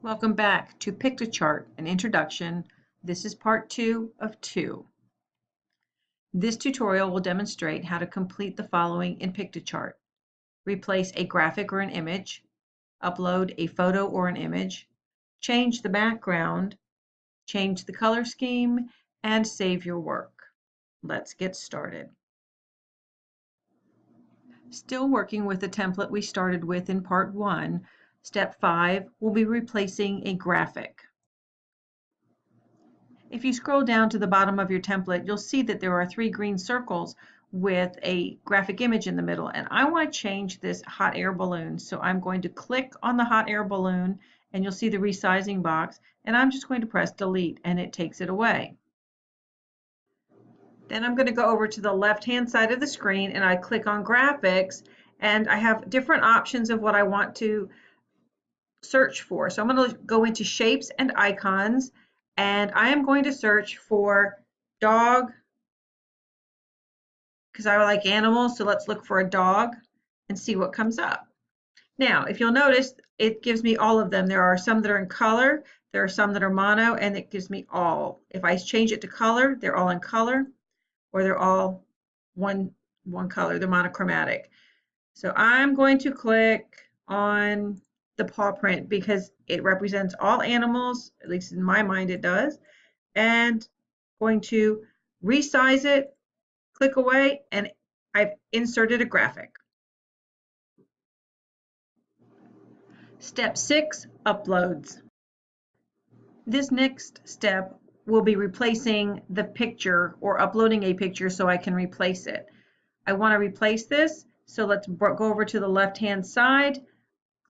Welcome back to Piktochart, an introduction. This is part 2 of 2. This tutorial will demonstrate how to complete the following in Piktochart. Replace a graphic or an image, upload a photo or an image, change the background, change the color scheme, and save your work. Let's get started. Still working with the template we started with in part 1, step 5 will be replacing a graphic. If you scroll down to the bottom of your template, you'll see that there are 3 green circles with a graphic image in the middle, and I want to change this hot air balloon. So I'm going to click on the hot air balloon, and you'll see the resizing box, and I'm just going to press delete, and it takes it away. Then I'm going to go over to the left-hand side of the screen, and I click on graphics, and I have different options of what I want to search for. So I'm going to go into shapes and icons, and I am going to search for dog because I like animals. So let's look for a dog and see what comes up. Now, if you'll notice, it gives me all of them. There are some that are in color, there are some that are mono, and it gives me all. If I change it to color, they're all in color, or they're all one color, they're monochromatic. So I'm going to click on the paw print because it represents all animals, at least in my mind it does, and going to resize it, click away, and I've inserted a graphic. Step 6, uploads. This next step will be replacing the picture or uploading a picture so I can replace it. I want to replace this, so let's go over to the left-hand side,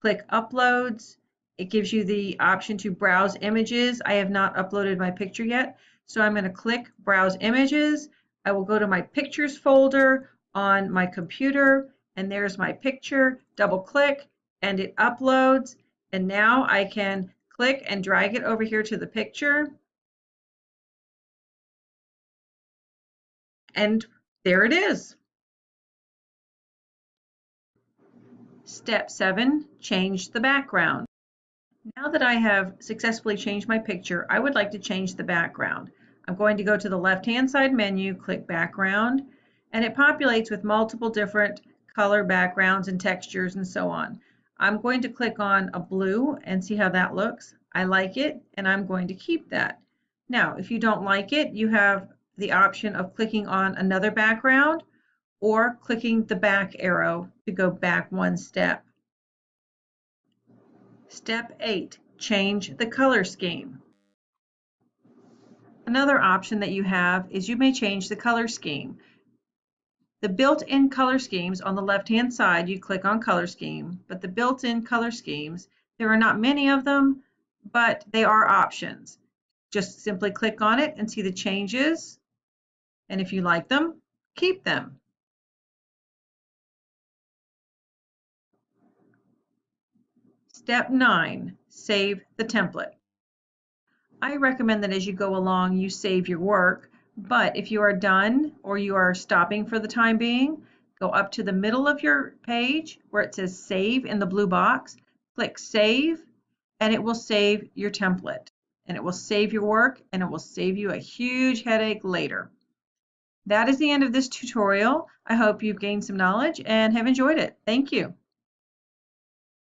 click Uploads. It gives you the option to browse images. I have not uploaded my picture yet, so I'm going to click Browse Images. I will go to my Pictures folder on my computer, and there's my picture. Double click, and it uploads. And now I can click and drag it over here to the picture. And there it is. Step 7, change the background. Now that I have successfully changed my picture, I would like to change the background. I'm going to go to the left-hand side menu, click Background, and it populates with multiple different color backgrounds and textures and so on. I'm going to click on a blue and see how that looks. I like it, and I'm going to keep that. Now, if you don't like it, you have the option of clicking on another background or clicking the back arrow to go back one step. Step 8, change the color scheme. Another option that you have is you may change the color scheme. The built-in color schemes on the left-hand side, you click on color scheme, but the built-in color schemes, there are not many of them, but they are options. Just simply click on it and see the changes, and if you like them, keep them. Step 9, save the template. I recommend that as you go along, you save your work, but if you are done or you are stopping for the time being, go up to the middle of your page where it says Save in the blue box, click Save, and it will save your template, and it will save your work, and it will save you a huge headache later. That is the end of this tutorial. I hope you've gained some knowledge and have enjoyed it. Thank you.